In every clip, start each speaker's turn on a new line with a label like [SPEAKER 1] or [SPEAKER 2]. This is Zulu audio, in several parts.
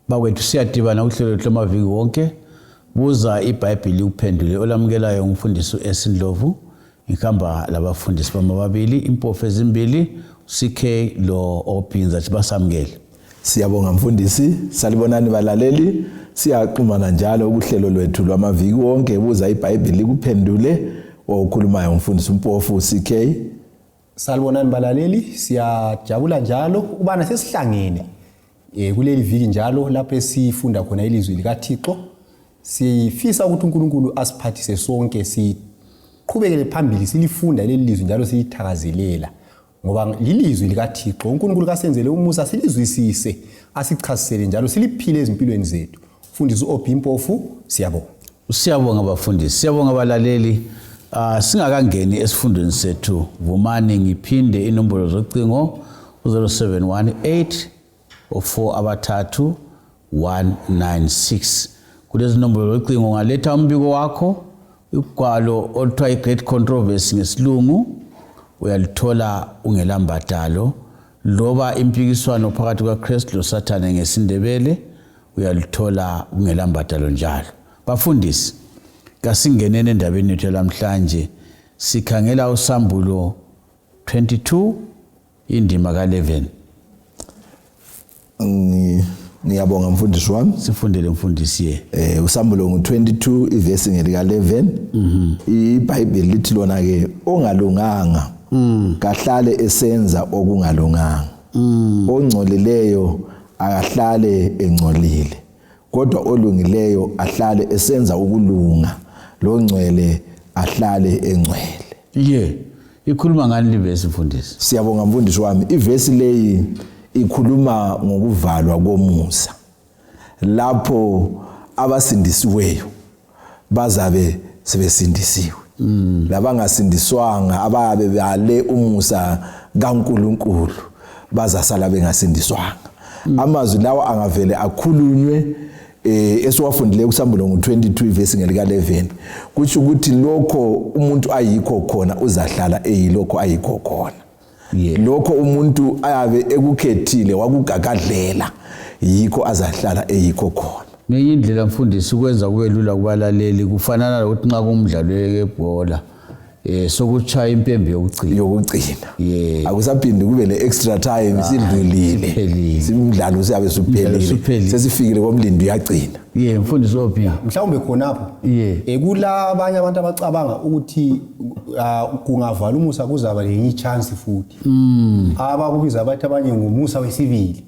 [SPEAKER 1] Bakwethu siyadibana uhlelo lwamaviki wonke buza iBhayibheli uphendule olamukelayo umfundisi uEsindlovu ikhamba labafundisi bamabili impofu ezimbili CK lo Opinza sibasamukele.
[SPEAKER 2] Siyabonga mfundisi, salibonani balaleli, siyaxhumana njalo kuhlelo lwethu lwamaviki wonke buza iBhayibheli kuphendule okhulumayo umfundisi umpofu CK.
[SPEAKER 3] Salibonani balaleli, siyajabula njalo ukubana sesihlangene kuleli viki njalo lapho esifunda khona ilizwi likaThixo. Sifisa ukuthi uNkulunkulu asiphathise sonke siqhubekele phambili silifunda leli lizwi njalo silithakazelela ngoba lilizwi likaThixo. uNkulunkulu kasenzele umusa silizwisise asichasisele njalo siliphile ezimpilweni zethu. Mfundisi uObimpofu siyabonga.
[SPEAKER 1] Siyabonga bafundisi, siyabonga balaleli. Singakangeni esifundweni sethu vumani ngiphinde inombolo zocingo 0718 4 196. Kulezi nombolo zocingo ungaletha umbiko wakho, ugwalo oluthiwa i-Great Controversy ngesilungu uyalithola ungelambadalo, loba impikiswano phakathi kwaKristu loSathane ngesindebele uyalithola ungelambadalo njalo. Bafundisi, kasingenene endabeni yethu namhlanje sikhangela uSambulo 22 indima ka11.
[SPEAKER 2] Ngiyabonga mfundisi wami.
[SPEAKER 1] Sifundele mfundisi
[SPEAKER 2] uSambulo 22 ivesi ngelika 11. iBhayibheli lithi lona ke ongalunganga kahlale esenza okungalunganga. Ongcolileyo akahlale engcolile. Kodwa olungileyo ahlale esenza ukulunga, lo ngcwele ahlale engcwele.
[SPEAKER 1] Ikhuluma ngani livesi mfundisi?
[SPEAKER 2] Siyabonga mfundisi wami. Ivesi leyi ikhuluma ngokuvalwa komusa. Lapho abasindisiweyo bazabe sebesindisiwe. Labangasindiswanga ababe bale umusa kaNkulunkulu bazasala bengasindiswanga. Amazwi lawa angavele akhulunywe esiwafundile kuSambulo 22 ivesi ngelika 11. Kuthi ukuthi lokho umuntu ayikho khona uzahlala eyilokho ayikho khona. Lokho umuntu ayabe ekukhethile wakugagadlela yikho azahlala eyikho khona.
[SPEAKER 1] Ngenye indlela mfundisi ukwenza kubelula kubalaleli kufanana nokuthi nxa kumdlalo webhola sokuchaya impembe yokugcina. Akusaphindi
[SPEAKER 2] kube le extra time sidlulile. Simdlalo siyabe suphelile. Sesifikile komlindi uyagcina.
[SPEAKER 1] Mfundisi Ophi.
[SPEAKER 3] Mhlawumbe khonapho. Kula abanye abantu abacabanga ukuthi kungavala umusa kuzaba lenye chance futhi. Abakubiza abathi abanye ngumusa wesibili.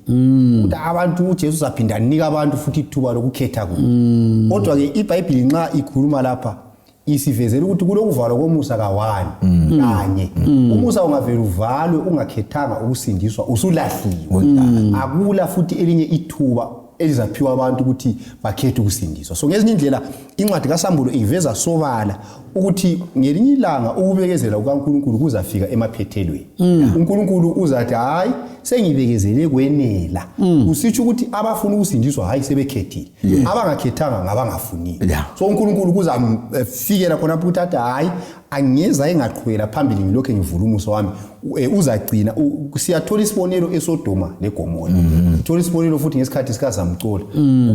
[SPEAKER 3] Ukuthi abantu uJesu zaphinda anika abantu futhi ithuba lokukhetha kubo. Kodwa ke iBhayibheli nxa ikhuluma lapha isivezela ukuthi kulokuvalwa komusa ka1 kanye. Umusa ungavela uvalwe ungakhethanga ukusindiswa usulahliwe. Akula futhi elinye ithuba elizaphiwa abantu ukuthi bakhethe ukusindiswa. So ngezinye indlela incwadi kaSambulo iveza sobala ukuthi ngelinye ilanga ukubekezela kukaNkulunkulu kuzafika emaphethelweni. uNkulunkulu uzathi hayi sengibekezele kwenela. Kusitsho ukuthi abafuna ukusindiswa hayi sebekhethile. Abangakhethanga ngabangafunile. So uNkulunkulu kuzafikela khona ukuthi athi hayi angeza engaqhubela phambili ngilokho ngivula umusa wami. Uzagcina siyathola isibonelo eSodoma leGomora. Thola isibonelo futhi ngesikhathi sikaZamcolo.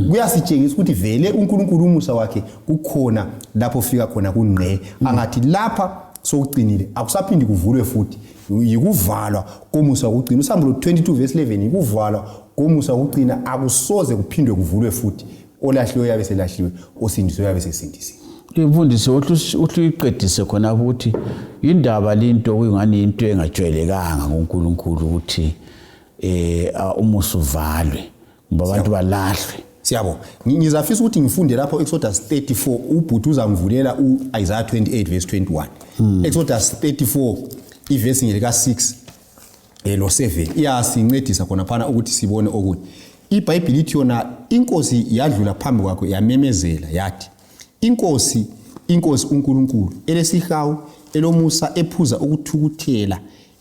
[SPEAKER 3] Kuyasitshengisa ukuthi vele uNkulunkulu umusa wakhe kukhona lapho fika khona kunqe. Angathi lapha sokucinile akusaphindi kuvulwe futhi. Yikuvalwa komusa wokucina. uSambulo 22 verse 11 yikuvalwa komusa wokucina akusoze kuphindwe kuvulwe futhi. Olahliwe yabe selahliwe, osindisiwe yabe sesindisiwe.
[SPEAKER 1] Imfundisi uyiqedise khona ukuthi indaba linto kuyingani into engajwayelekanga ngoNkulunkulu ukuthi umusa uvalwe ngoba abantu balahlwe.
[SPEAKER 3] Siyabo, ngizafisa ukuthi ngifunde lapho Exodus 34 ubhuti uzangivulela uIsaiah 28 verse 21. Exodus 34 ivesi ngelika 6 lo 7 iyasincedisa khona phana ukuthi sibone ukuthi iBhayibheli lithi yona inkosi yadlula phambi kwakhe yamemezela yathi inkosi uNkulunkulu elesihawu elomusa ephuza ukuthukuthela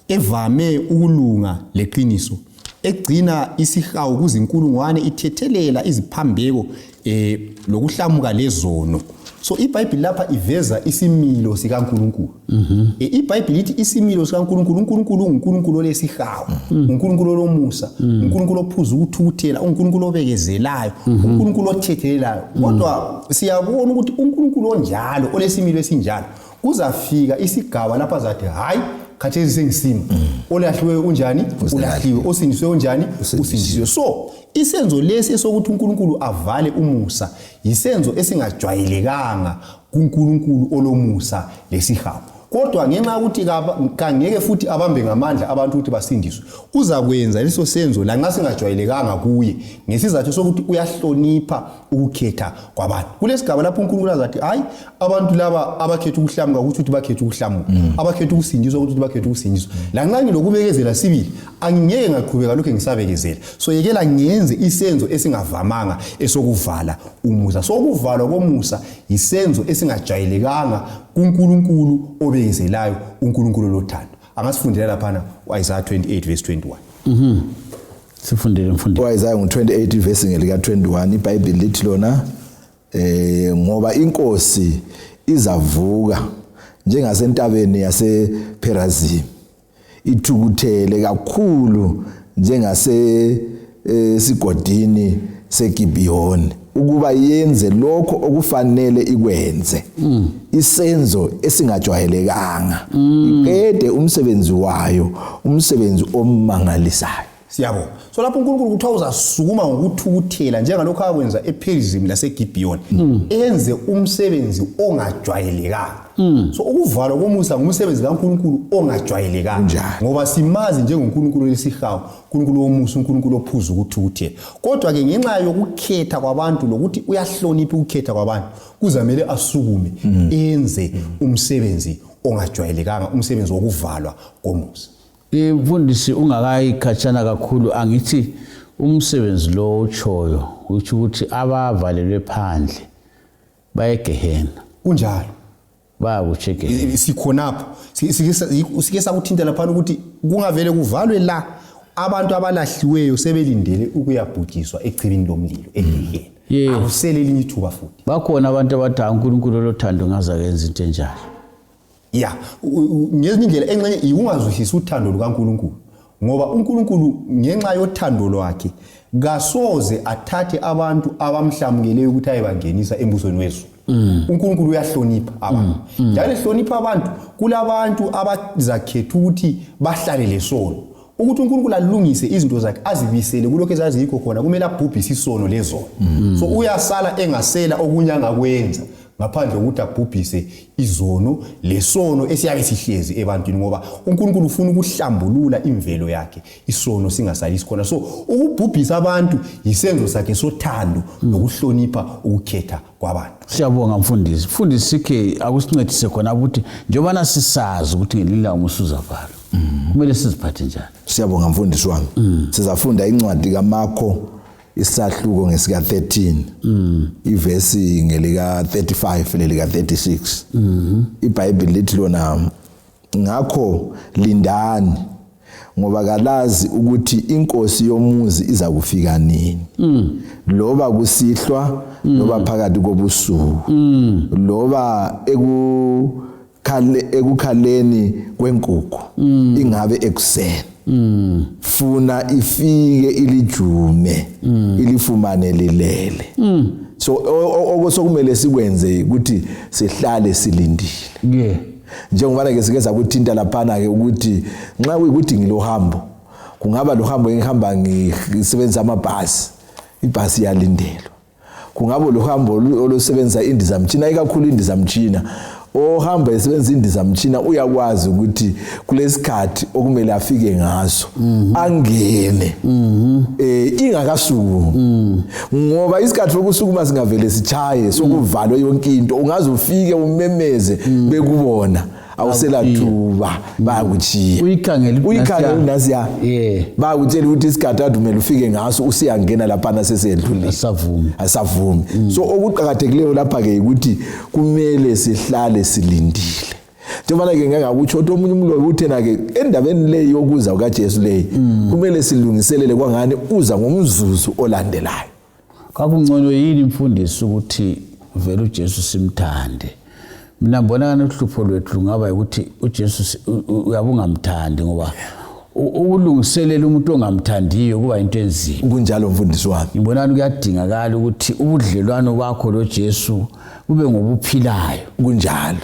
[SPEAKER 3] evame ukulunga leqiniso egcina isihawu kuzinkulungwane ithethelela iziphambeko lokuhlamuka lezono So iBhayibheli lapha iveza isimilo sikaNkulunkulu. iBhayibheli lithi isimilo sikaNkulunkulu, uNkulunkulu uNkulunkulu olesihawu, uNkulunkulu olomusa, uNkulunkulu ophuza ukuthukuthela, uNkulunkulu obekezelayo, uNkulunkulu othethelelayo. Kodwa siyabona ukuthi uNkulunkulu onjalo olesimilo esinjalo kuzafika isigaba lapha zathi hayi khathesi sengisima, olahliwe unjani ulahliwe, osindiswe unjani usindiswe. So isenzo lesi esokuthi uNkulunkulu avale umusa yisenzo esingajwayelekanga kuNkulunkulu olomusa lesihawu. Kodwa ngenxa ukuthi kangeke futhi abambe ngamandla abantu ukuthi basindiswe, uzakwenza leso senzo lanxa singajwayelekanga kuye ngesizathu sokuthi uyahlonipha ukukhetha kwabantu. Kulesigaba lapho uNkulunkulu azathi hayi abantu laba abakhetha ukuhlamuka ukuthi bakhetha ukuhlamuka, abakhetha ukusindiswa ukuthi bakhetha ukusindiswa. Lanxa ngilokubekezela sibili angeke ngaqhubeka lokho ngisabekezela. So yekela ngenze isenzo esingavamanga esokuvala umusa. So ukuvalwa komusa isenzo esingajwayelekanga kuNkulunkulu obekezelayo, uNkulunkulu lothando. Angasifundela lapha uIsaiah 28 verse 21.
[SPEAKER 1] Sifundele mfundisi.
[SPEAKER 2] uIsaiah 28 verse ngelika 21 iBhayibheli lithi lona ngoba inkosi izavuka njengasentabeni yasePerazim, ithukuthele kakhulu njengase sigodini seGibhiyoni, ukuba yenze lokho okufanele ikwenze, isenzo esingajwayelekanga, iqede umsebenzi wayo, umsebenzi omangalisayo.
[SPEAKER 3] Siyabona. So lapho uNkulunkulu kuthiwa uzasukuma ngokuthukuthela njengalokho akwenza ePerazim laseGibhiyoni, enze umsebenzi ongajwayelekanga. So ukuvalwa komusa ngumsebenzi kaNkulunkulu ongajwayelekanga, ngoba simazi njengoNkulunkulu lesihawu, uNkulunkulu womusa, uNkulunkulu ophuza ukuthukuthela. Kodwa ke ngenxa yokukhetha kwabantu lokuthi uyahlonipha ukukhetha kwabantu, kuzamele asukume enze umsebenzi ongajwayelekanga, umsebenzi wokuvalwa komusa.
[SPEAKER 1] Mfundisi ungakayikhatshana kakhulu angithi umsebenzi lo uchoyo uthi ukuthi abavalelwe phandle bayegehena
[SPEAKER 3] kunjalo
[SPEAKER 1] bayakucheke
[SPEAKER 3] sikhonapho sike sakuthinta lapha ukuthi kungavele kuvalwe la abantu abalahliweyo sebelindele ukuyabhujiswa echibini lomlilo egehena akusele elinye ithuba futhi.
[SPEAKER 1] Bakhona abantu abathi uNkulunkulu lothando ngaza kenza into enjalo.
[SPEAKER 3] Ya, ngezinye indlela enxenye ikungazwisisa uthando lukaNkulunkulu, ngoba uNkulunkulu ngenxa yothando lwakhe kasoze athathe abantu abamhlamukeleyo ukuthi ayebangenisa embusweni wezulu. uNkulunkulu uyahlonipha abantu. Njalo ehlonipha abantu kulabantu abazakhetha ukuthi bahlale lesono. Ukuthi uNkulunkulu alungise izinto zakhe azibisele kulokho ezazikho khona kumele abhubhise isono lezono. So uyasala engasela okunyanga kwenza ngaphandle ukuthi abhubhise izono lesono esiyabe sihlezi ebantwini, ngoba uNkulunkulu ufuna ukuhlambulula imvelo yakhe isono singasali sikhona. So ukubhubhisa abantu yisenzo sakhe sothando nokuhlonipha ukukhetha kwabantu.
[SPEAKER 1] Siyabonga mfundisi. Mfundisi sikhe akusincedise khona ukuthi njengoba sisazi ukuthi ngelila umusuzavala kumele siziphathe njani.
[SPEAKER 2] Siyabonga mfundisi wami. Sizafunda incwadi kaMarko isahluko ngesika 13 ivesi ngelika 35 lelika 36. iBhayibheli lithi lona ngakho lindani ngoba kalazi ukuthi inkosi yomuzi iza kufika nini, loba kusihlwa loba phakathi kobusuku, loba ekukhaleni kwenkukhu, ingabe ekuseni. Funa ifike ilijume ilifumane lilele. So okusokumele sikwenze ukuthi sihlale silindile. Njengoba ke sike sakuthinta laphana ke ukuthi nxa kuyikuthi ngilohambo, kungaba lohambo engihamba ngisebenzisa amabhasi, ibhasi iyalindelwa. Kungaba lohambo olusebenza indizamtshina, ikakhulu indizamtshina, ohamba esebenza indizamtshina uyakwazi ukuthi kulesikhathi okumele afike ngaso angene ingakasuku, ngoba isikhathi sokusukuma singavele sichaye sokuvalwa yonke into, ungaze ufike umemeze bekubona awuselathuba bayakuchiya uyikhangela nasiya bayakutshela ukuthi isikhathi adumele ufike ngaso usiyangena lapha sesendlule asavumi. So okuqhakathekileyo lapha ke ukuthi kumele sihlale silindile. Njengoba ke ngakakutsho omunye umuntu uthena ke endabeni le yokuza kaJesu le kumele silungiselele kwangani uza ngomzuzu olandelayo.
[SPEAKER 1] Kakungcono yini mfundisi ukuthi vele uJesu simthande. Mina ngibona kana uhlupho lwethu lungaba ukuthi uJesu uyabungamthandi ngoba ukulungiselela umuntu ongamthandiyo kuba into enzima.
[SPEAKER 2] Kunjalo mfundisi wami.
[SPEAKER 1] Ngibona kuyadingakala ukuthi ubudlelwano bakho noJesu kube ngobuphilayo.
[SPEAKER 2] Kunjalo.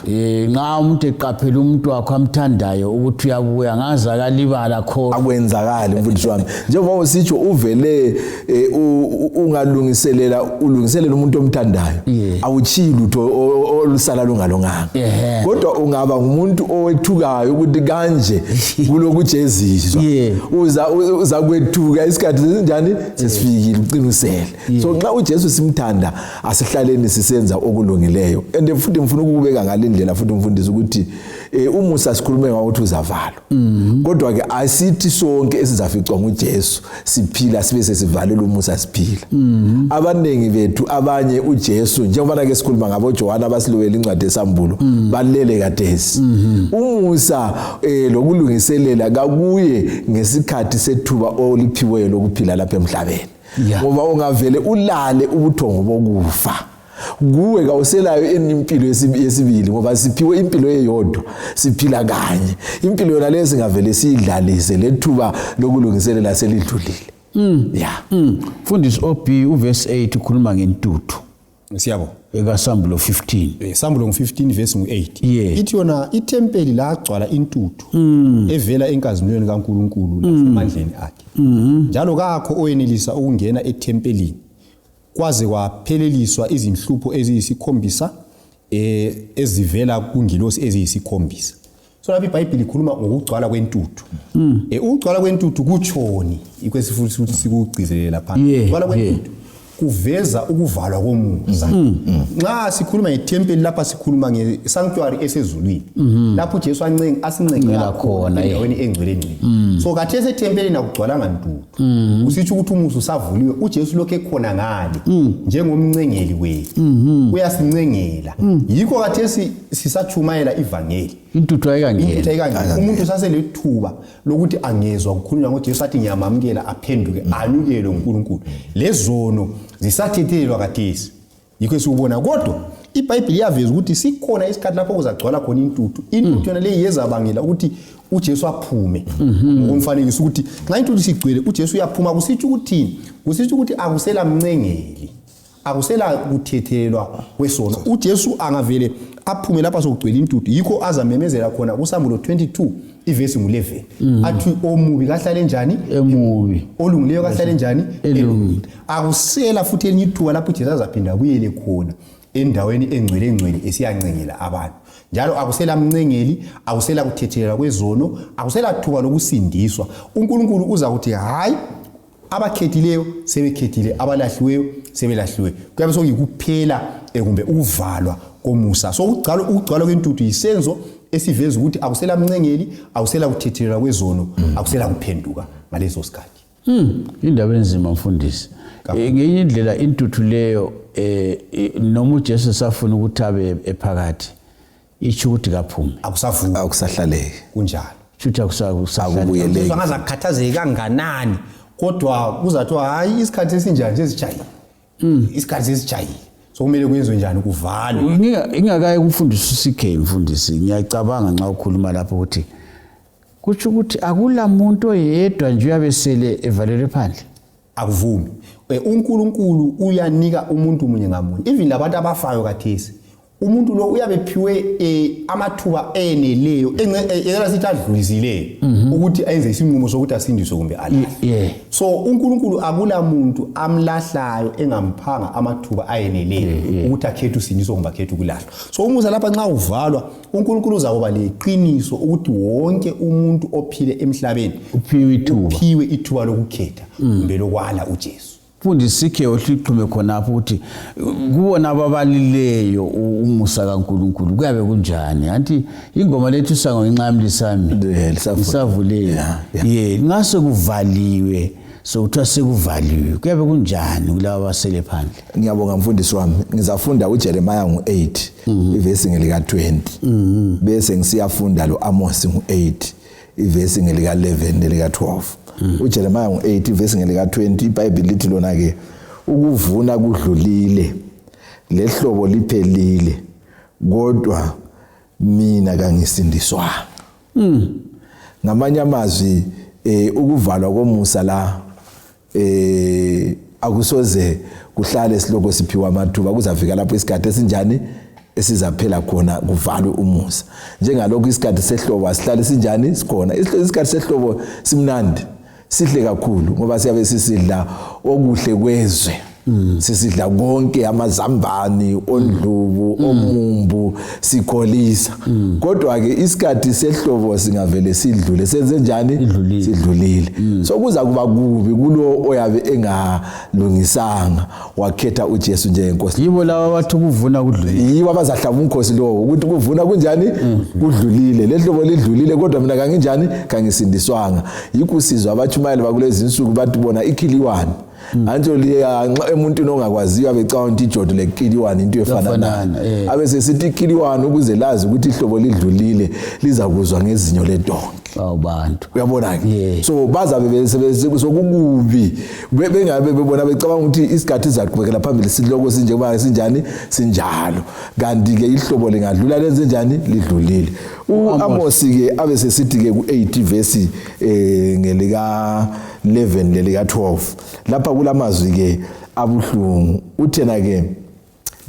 [SPEAKER 1] Nxa umuntu eqaphela umuntu wakho amthandayo ukuthi uyabuya ngaza kalibala khona.
[SPEAKER 2] Akwenzakala mfundisi wami. Njengoba usitsho uvele ulungiselela umuntu omthandayo. Awuchiyi lutho olusala lungalonganga. Kodwa ungaba umuntu owethukayo ukuthi kanje kuloku Jesu uza kwethuka isikhathi njani sesifikile uqinisele. So nxa uJesu simthanda asihlaleni sisenza okulungileyo. And futhi ngifuna ukubeka ngalendlela futhi mfundisi ukuthi umusa sikhulume ngakuthi uzavalwa. Kodwa ke asithi sonke esizaficwa nguJesu siphila sibe sesivalela umusa siphila. Abanengi bethu abanye uJesu njengoba ke sikhuluma ngabo Johana abasilowela incwadi esambulo balele kadesi. Umusa lokulungiselela kakuye ngesikhathi sethuba oliphiweyo lokuphila lapha emhlabeni. Ngoba ungavele ulale ubuthongo bokufa. Kuwe kawuselayo impilo yesibili ngoba siphiwe impilo eyodwa siphila kanye. Impilo yona lezi ngavele siyidlalise lethuba lokulungiselela selidlulile.
[SPEAKER 1] Mfundisi OB uverse 8 ukhuluma ngentuthu.
[SPEAKER 3] Siyabo.
[SPEAKER 1] EkaSambulo 15.
[SPEAKER 3] Sambulo 15 verse 8. Ithi yona itempeli la agcwala intuthu evela enkazimulweni kaNkulunkulu nasemandleni akhe. Njalo kakho oyenelisa ukungena etempelini kwaze kwapheleliswa izinhlupho eziyisikhombisa ezivela kungilosi eziyisikhombisa. So lapha iBhayibheli likhuluma ngokugcwala kwentuthu. Ukugcwala kwentuthu kutshoni ikwesifuthi futhi sikugcizelela phansi. Ukugcwala kwentuthu kuveza ukuvalwa komusa. Nxa sikhuluma ngetempeli lapha sikhuluma ngesanctuary esezulwini. Lapho uJesu asincengela khona endaweni engcwele ngcwele. So khathesi etempelini akugcwalanga ntuthu. Kusitsho ukuthi umusa usavuliwe, uJesu lokho ekhona ngale njengomncengeli wethu. Uyasincengela. Yikho khathesi sisachumayela ivangeli.
[SPEAKER 1] Intuthu ayikangena.
[SPEAKER 3] Umuntu saselethuba lokuthi angezwa ukukhulunywa ngoJesu athi ngiyamamukela aphenduke anyukele uNkulunkulu. Lezono zisathethelwa khathesi. Yikho esubona kodwa iBhayibheli iyaveza ukuthi sikhona isikhathi lapho kuzagcwala khona intuthu. Intuthu yona leyi yezabangela ukuthi uJesu aphume. Ngokumfanekiso ukuthi nxa intuthu sigcwele uJesu uyaphuma kusitsho ukuthi kusitsho ukuthi akusela mncengeli. Akusela kuthethelwa kwesono. uJesu angavele aphume lapha sokugcwele intuthu. Yikho azamemezela khona kuSambulo 22 iverse 11. Athi omubi kahlale njani?
[SPEAKER 1] Emubi.
[SPEAKER 3] Olungileyo kahlale njani? Elungile. Akusela futhi elinye ithuba lapho uJesu azaphinda kuyele khona endaweni engcwele esiyancengela abantu. Njalo akusela mncengeli, akusela kuthethelwa kwezono, akusela thuba lokusindiswa. uNkulunkulu uza kuthi hayi abakhethileyo sebekhethile, abalahliweyo sebelahliwe. Kuyabe sokuyikuphela kumbe ukuvalwa komusa. So ukugcwala kwentuthu yisenzo esiveza ukuthi akusela mncengeli, akusela kuthethelwa kwezono, akusela kuphenduka ngaleso sikhathi.
[SPEAKER 1] Indaba enzima mfundisi. Ngenye indlela intuthu leyo noma uJesu safuna ukuthi abe ephakathi ithi ukuthi kaphume.
[SPEAKER 2] Akusahlaleki.
[SPEAKER 3] Kunjalo.
[SPEAKER 1] Futhi
[SPEAKER 2] akusakubuyeleki.
[SPEAKER 3] Angaza kukhathazeka kanganani kodwa kuzathiwa hayi isikhathi esinjani sesijayile. Isikhathi sesijayile. So kumele kwenziwe njani kuvalwe.
[SPEAKER 1] Ingakaye kumfundisi uSikhe mfundisi ngiyacabanga nxa ukhuluma lapho ukuthi kutsho ukuthi akula muntu oyedwa nje uyabesele evalelwe phandle.
[SPEAKER 3] Akuvumi. uNkulunkulu uyanika umuntu munye ngamunye. Even labantu abafayo kathesi umuntu lo uyabephiwe amathuba eneleyo engela sithi adlulizileyo ukuthi ayenze isinqumo sokuthi asindiswe kumbe alahle. So uNkulunkulu akula muntu amlahlayo engamphanga amathuba ayeneleyo ukuthi akhethe usindiswa kumbe akhethe ukulahlwa. So umusa lapha nxa uvalwa uNkulunkulu uzakuba leqiniso ukuthi wonke umuntu ophile emhlabeni uphiwe ithuba lokukhetha kumbe lokwala uJesu.
[SPEAKER 1] Mfundisi Sikhe ohliqhume khonapho ukuthi kubona ababalileyo umusa kaNkulunkulu kuyabe kunjani anti ingoma lethu sango inqamli sami lisavulile ngase kuvaliwe so kuthiwa sekuvaliwe kuyabe kunjani kulabo basele phandle.
[SPEAKER 2] Ngiyabonga mfundisi wami ngizafunda uJeremiah 8 ivesi ngelika 20 bese ngisiyafunda lo Amos 8 ivesi ngelika 11 nelika 12. uJeremiah 8 verse ngelika 20 iBhayibheli lithi lona ke ukuvuna kudlulile lehlobo liphelile kodwa mina kangisindiswanga. Ngamanye amazwi ukuvalwa komusa la akusoze kuhlale siloko siphiwa amathuba, kuzafika lapho isikhathi esinjani esizaphela khona kuvalwe umusa. Njengalokho isikhathi sehlobo asihlale sinjani sikhona. Isikhathi sehlobo simnandi, sihle kakhulu ngoba siyabe sisidla okuhle kwezwe. Sisidla konke amazambane, ondlubu, omumbu, sikholisa. Kodwa ke isikhathi sehlobo singavele sidlule senze njani sidlulile. So kuza kuba kubi kulo oyabe engalungisanga wakhetha uJesu njengenkosi.
[SPEAKER 1] Yibo laba bathi ukuvuna kudlulile.
[SPEAKER 2] Yibo abazahlaba umkhosi lowo ukuthi kuvuna kunjani kudlulile. Lehlobo lidlulile kodwa mina kanginjani kangisindiswanga. Yikho sizwa abatshumayeli bakulezi insuku bathi bona ikhiliwani. Anjo liya emuntwini ongakwaziyo abecanga ukuthi ijodo lekiliwani into efanana. Abese sithi ikiliwani ukuze lazi ukuthi ihlobo lidlulile lizakuzwa ngezinyo ledonke.
[SPEAKER 1] Awubantu.
[SPEAKER 2] Uyabona ke? So bazabe besokukubi bengabe bebona becabanga ukuthi isikhathi sizaqhubekela phambili siloko sinjengoba sinjani sinjalo. Kanti ke ihlobo lingadlula lenze njani lidlulile. uAmos ke abese sithi ke ku8 verse ngelika 11 lelika 12 lapha kulamazwi ke abuhlungu uthena ke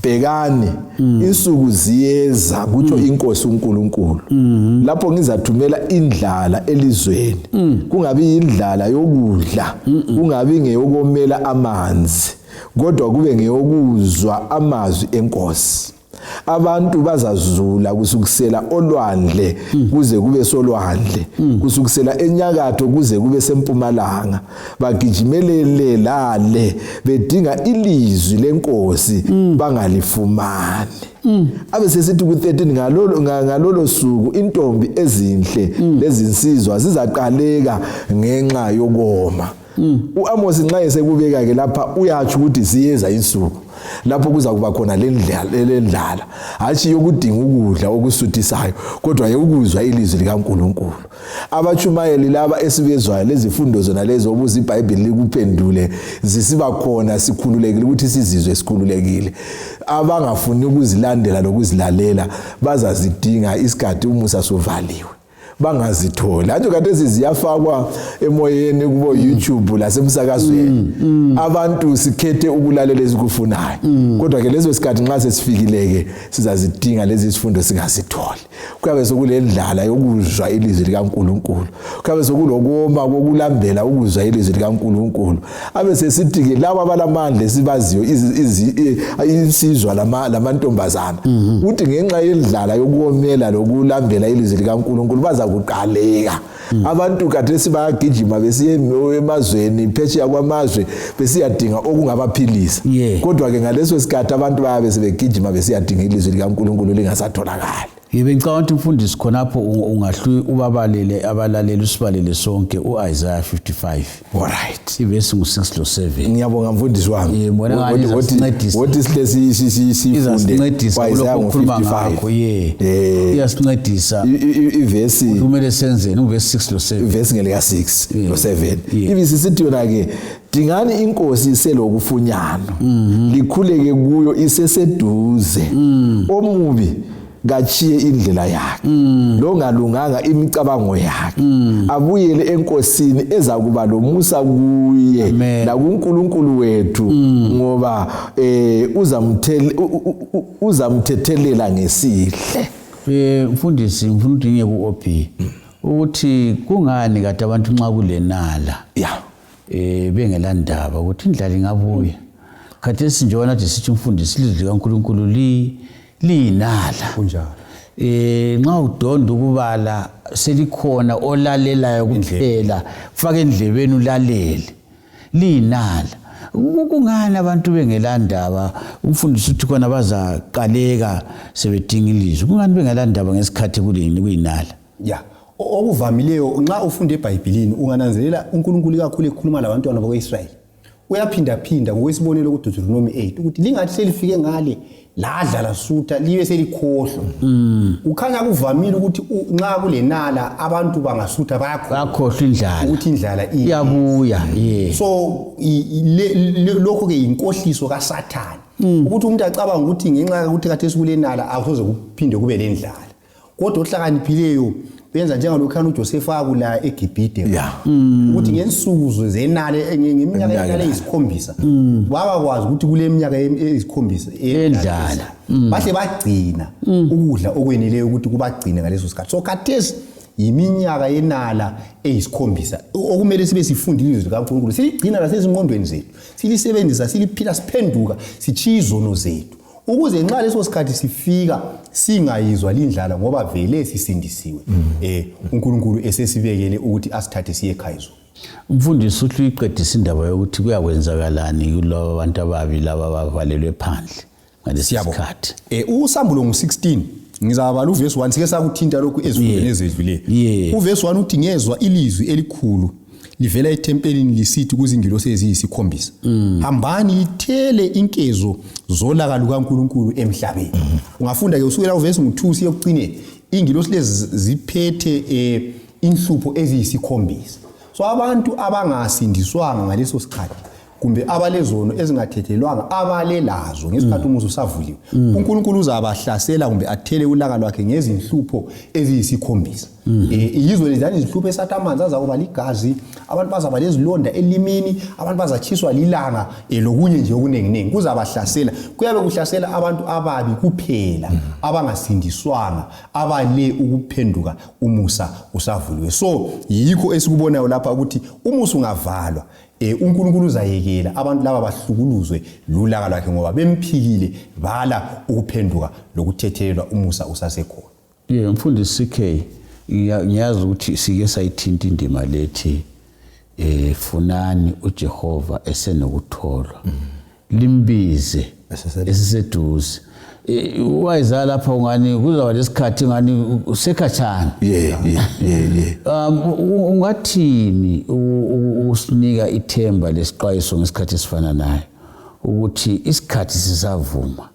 [SPEAKER 2] bhekani insuku ziyeza kutsho inkosi uNkulunkulu lapho ngizathumela indlala elizweni kungabi indlala yokudla kungabi ngeyokomela amanzi kodwa kube ngeyokuzwa amazwi enkosi. Abantu bazazula kusukusela olwandle kuze kube solwandle kusukusela enyakatho kuze kube sempumalanga bagijimelele lale bedinga ilizwi lenkosi bangalifumani. Abese sithi ku13 ngalolo suku intombi ezinhle lezinsizwa zizaqaleka ngenxa yokoma. uAmos nxa esekubeka ke lapha uyathi ukuthi siyeza insuku lapho kuza kuba khona lendlala hathi yokudinga ukudla okusuthisayo kodwa yokuzwa ilizwi likaNkulunkulu. Abatshumayeli laba esibezwayo lezifundo zona lezo obuza iBhayibheli likuphendule zisiba khona sikhululekile ukuthi sizizwe sikhululekile. Abangafuni ukuzilandela lokuzilalela bazazidinga isikhathi umusa sovaliwe bangazithola. Anjo kade ziyafakwa emoyeni kubo YouTube lasemsakazweni. Abantu sikhethe ukulalela ezikufunayo. Kodwa ke lezo sikhathi nxa sesifikileke sizazidinga lezi sifundo singasitholi. Kuyabe sokulendlala yokuzwa ilizwi likaNkulunkulu. Kuyabe sokulokoma kokulambela ukuzwa ilizwi likaNkulunkulu. Abe sesithi ke laba abalamandla sibaziyo insizwa lamantombazana. Uthi ngenxa yendlala yokuomela lokulambela ilizwi likaNkulunkulu baza kuqaleka. Abantu khathesi bayagijima besiye emazweni phetsheya kwamazwe besiyadinga okungabaphilisa. Kodwa ke ngaleso sikhathi abantu bayabe sebegijima besiyadinga ilizwi likaNkulunkulu lingasatholakali.
[SPEAKER 1] Ngicabanga ukuthi mfundisi khonapho ungahlu ubabalele abalaleli usibalele sonke uIsaiah 55.
[SPEAKER 2] Alright.
[SPEAKER 1] Ivesi ngu6 lo 7.
[SPEAKER 2] Ngiyabonga mfundisi wami.
[SPEAKER 1] Yebona ngani
[SPEAKER 2] sincedisa. What is sifunde
[SPEAKER 1] Isaiah 55. Iyasincedisa.
[SPEAKER 2] Ivesi
[SPEAKER 1] kumele senzeni uvesi 6 lo 7.
[SPEAKER 2] Ivesi ngelika 6 lo 7. Ibisi sithi yona ke dingani inkosi iselokufunyano. Likhuleke kuyo iseseduze. Omubi gachiye indlela yakhe lo ngalunganga imicabango yakhe abuyele enkosini ezakuba lomusa kuye la kuNkulunkulu wethu ngoba uzamthethelela ngesihle.
[SPEAKER 1] Mfundisi ngifuna udinge kuOP ukuthi kungani kade abantu nxa kulenala bengelandaba ukuthi indlala ingabuya kade sinjona nje sithi umfundisi ilizwi likaNkulunkulu linala
[SPEAKER 3] kunjalo.
[SPEAKER 1] Nxa udonda ukubala selikhona olalelayo kuphela faka endlebeni ulalele linala. Kungani abantu bengelandaba umfundisi uthi khona bazaqaleka sebedinga ilizwi kungani bengelandaba ngesikhathi kuyinala?
[SPEAKER 3] Okuvamileyo nxa ufunda eBhayibhelini ungananzelela uNkulunkulu kakhulu ekhuluma labantwana bakwaIsrayeli uyaphinda ngokwesibonelo kuDeuteronomy 8 ukuthi lingathi selifike ngale ladla lasutha libe selikhohlwa ukhanya kuvamile ukuthi nxa kulenala abantu bangasutha
[SPEAKER 1] bayakhohlwa indlala
[SPEAKER 3] ukuthi indlala
[SPEAKER 1] iyabuya
[SPEAKER 3] so lokho ke inkohliso kaSathane ukuthi umuntu acabanga ukuthi ngenxa ukuthi khathesi kulenala akusoze kuphinde kube lendlala kodwa ohlakaniphileyo benza njengalokho uJoseph akula eGibhite ukuthi ngensuku zenale ngeminyaka yenala eyisikhombisa baba kwazi ukuthi kule minyaka eyisikhombisa
[SPEAKER 1] endlala
[SPEAKER 3] bahle bagcina ukudla okweneleyo ukuthi kubagcine ngaleso sikhathi so khathesi yiminyaka yenala eyisikhombisa okumele sibe sifundile izwi likaNkulunkulu siligcina lasezingqondweni zethu silisebenzisa siliphila siphenduka sichiya izono zethu ukuze nxa leso sikhathi sifika singayizwa lindlala ngoba vele sisindisiwe uNkulunkulu esesibekele ukuthi asithathe siye ekhaya izolo.
[SPEAKER 1] Umfundisi uthi uyiqedisa indaba yokuthi kuyakwenzakalani kulabo abantu ababi laba bavalelwe phandle ngalesi sikhathi.
[SPEAKER 3] Usambulo ngo16 ngizabala uverse 1 sike sakuthinta lokhu ezifundweni ezedlule. Uverse 1 uthi ngezwa ilizwi elikhulu livela etempelini lisithi kuzingilosi eziyisikhombisa hambani lithele inkezo zolaka lukaNkulunkulu emhlabeni. Ungafunda ke usukela uverse ngo2 siye kucine ingilosi lezi ziphethe inhlupho eziyisikhombisa. So abantu abangasindiswanga ngaleso sikhathi kumbe abalezono ezingathethelwanga abalelazo ngesikhathi umuzi usavuliwe uNkulunkulu uzabahlasela kumbe athele ulaka lwakhe ngezinhlupho eziyisikhombisa. Yizo lezani izinhlupho esathi amanzi azakuba ligazi abantu bazaba lezilonda elimini abantu bazachiswa lilanga lokunye nje okunenginengi kuzabahlasela kuyabe kuhlasela abantu ababi kuphela abangasindiswanga abale ukuphenduka umusa usavuliwe. So yikho esikubonayo lapha ukuthi umusa ungavalwa uNkulunkulu uzayekela abantu laba bahlukuluzwe lulaka lwakhe ngoba bemphikile bala ukuphenduka lokuthethelwa umusa usasekhona.
[SPEAKER 1] Mfundisi CK ngiyazi ukuthi sike sayithinta indima lethi funani uJehova esenokutholwa limbize esiseduze wayizala lapha ungani kuzaba lesikhathi ngani usekhatshana ungathini usinika ithemba lesixwayiso ngesikhathi esifana nayo ukuthi isikhathi sisavuma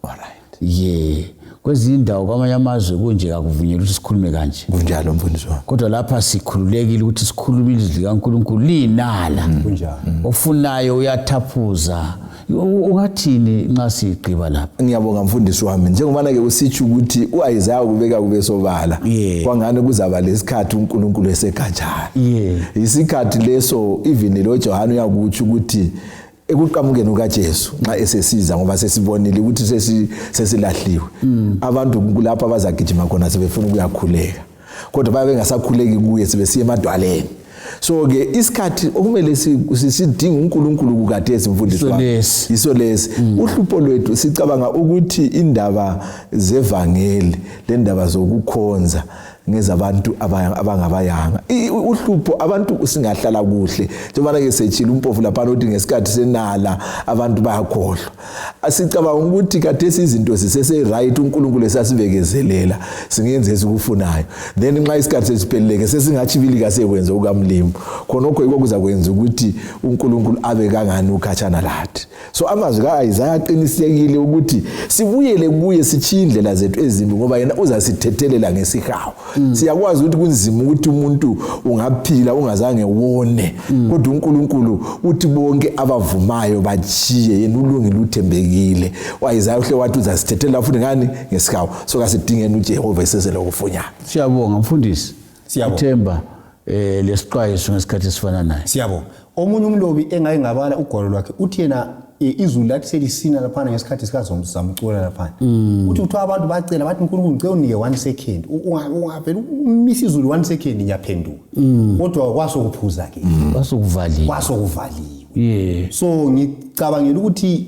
[SPEAKER 1] kwezinye indawo kwamanye amazwe kunje akuvunyelwa ukuthi sikhulume kanje
[SPEAKER 2] kunjalo mfundisi wami
[SPEAKER 1] kodwa lapha sikhululekile ukuthi sikhulume ilizwi likaNkulunkulu linala
[SPEAKER 3] kunjalo
[SPEAKER 1] ofunayo uyathaphuza ungathini nxa sigqiba lapha.
[SPEAKER 2] Ngiyabonga mfundisi wami njengoba ke usitsho ukuthi uIsaiah kubeka kube sobala kwangani kuzaba lesikhathi uNkulunkulu esekhatshana isikhathi leso even lo Johana uyakutsho ukuthi ekuqhamukeni kukaJesu nxa esesiza ngoba sesibonile ukuthi sesilahliwe abantu kulapha abazagijima khona sebefuna ukuyakhuleka kodwa babe bengasakhuleki kuye sebesiya emadwaleni. So ke isikhathi okumele sidinga uNkulunkulu kukathesi mfundisi wami iso lesi uhlupho lwethu sicabanga ukuthi indaba zevangeli lendaba zokukhonza ngezabantu abangabayanga uhlupho abantu singahlala kuhle njengoba ke sechila umpofu lapha uthi ngesikhathi senala abantu bayakhohlwa asicabanga ukuthi kathesi izinto sisese right uNkulunkulu esasibekezelela singenze esikufunayo then nxa isikhathi sesipheleleke sesingachibilika sekwenza ukamlimo khonokho ikuza kwenza ukuthi uNkulunkulu abe kangani ukhatshana lathi. So amazwi kaIsaiah aqinisekile ukuthi sibuyele kuye sichiye indlela zethu ezimbi ngoba yena uzasithethelela ngesihawu. Siyakwazi ukuthi kunzima ukuthi umuntu ungaphila ungazange wone kodwa uNkulunkulu uthi bonke abavumayo bachiye yena ulungile uthembekile. WaIsaiah uhle wathi uzasithethela futhi ngani ngesihawu. So kasidingeni uJehova esesele ukufunya.
[SPEAKER 1] Siyabonga mfundisi. Siyabonga lesixwayiso ngesikhathi esifana naye.
[SPEAKER 3] Siyabonga. Omunye umlobi engayingabala ugwalo lwakhe uthi yena izulu lathi selisina lapha ngesikhathi sikazomcula lapha uthi abantu bacela bathi uNkulunkulu ngicela unike 1 second ungavela umisa izulu 1 second nyaphenduka kodwa kwasokuphuza ke kwasokuvaliwe so ngicabangela ukuthi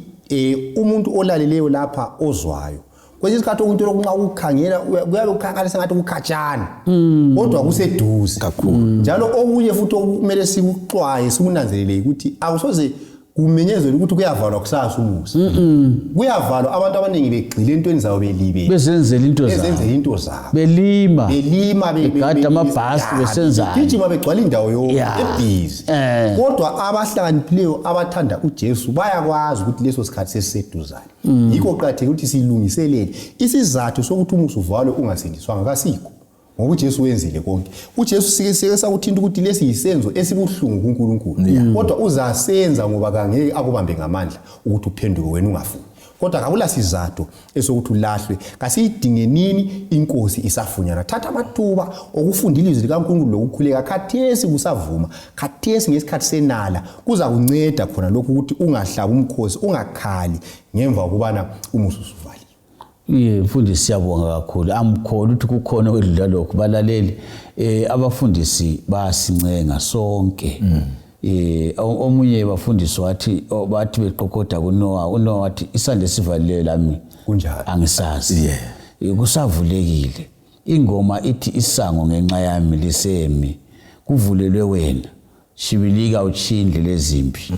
[SPEAKER 3] umuntu olaleleyo lapha ozwayo kwesinye isikhathi umuntu lokunqa ukukhangela kuyabe ukukhangalisa sengathi ukukhatshana kodwa kuseduze kakhulu njalo okunye futhi okumele sikuxwaye sikunanzelele ukuthi akusoze kumenyezela ukuthi kuyavalwa kusasa umusa kuyavalwa abantu abaningi begxile entweni zawo belibe
[SPEAKER 1] bezenzela into zabo belima begada amabhasi besenza
[SPEAKER 3] gijima begcwala indawo yonke ebhizi kodwa abahlakaniphileyo abathanda uJesu bayakwazi ukuthi leso sikhathi sesiseduzane yikho qhatheke ukuthi silungiselele isizathu sokuthi umusa uvalwe ungasindiswanga kasikho ngoba uJesu wenzile konke uJesu sike sakuthinta ukuthi lesi yisenzo esibuhlungu kuNkulunkulu kodwa uzasenza ngoba kangeke akubambe ngamandla ukuthi uphenduke wena ungafuni kodwa akula sizathu esokuthi ulahlwe kasiyidinge nini inkosi isafunyana thatha amathuba okufunda ilizwi likaNkulunkulu lokukhuleka khathesi kusavuma khathesi ngesikhathi senala kuza kunceda khona lokhu ukuthi ungahlaba umkhosi ungakhali ngemva ukubana umusa usuvali
[SPEAKER 1] mfundisi siyabonga kakhulu amkhona ukuthi kukhona wedlula lokho balaleli abafundisi bayasincenga sonke omunye bafundisi bathi beqoqoda kuNoah wathi isande sivalile lami
[SPEAKER 3] kunjalo
[SPEAKER 1] angisazi kusavulekile ingoma ithi isango ngenxa yami lisemi kuvulelwe wena shibilika uchindle lezimpi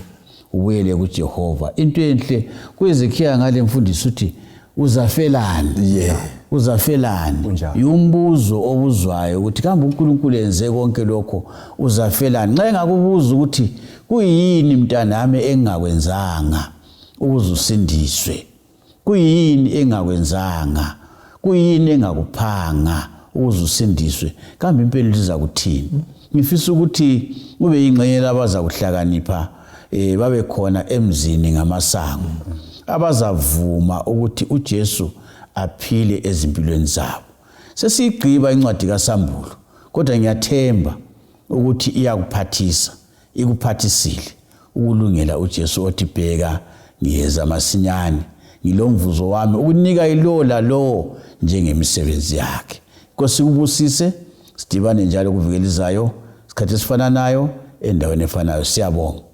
[SPEAKER 1] ubuyele kuJehova into enhle kuYezekiya ngale mfundisi uthi uzafelani uzafelani umbuzo obuzwayo ukuthi kambe uNkulunkulu enze konke lokho uzafelani nxa engakubuza ukuthi kuyini mntanami engakwenzanga ukuze usindiswe kuyini engakwenzanga kuyini engakuphanga ukuze usindiswe kambe impela liza kuthini ngifisa ukuthi kube ingxenye labaza kuhlakanipha babe khona emzini ngamasango abazavuma ukuthi uJesu aphile ezimpilweni zabo sesigqiba incwadi kaSambulo kodwa ngiyathemba ukuthi iyakuphathisa ikuphathisile ukulungela uJesu othi bheka ngiyeza masinyane ngilomvuzo wami ukunika ilola lo njengemisebenzi yakhe Nkosi kubusise sidibane njalo kuvikelizayo isikhathi esifananayo endaweni efanayo siyabonga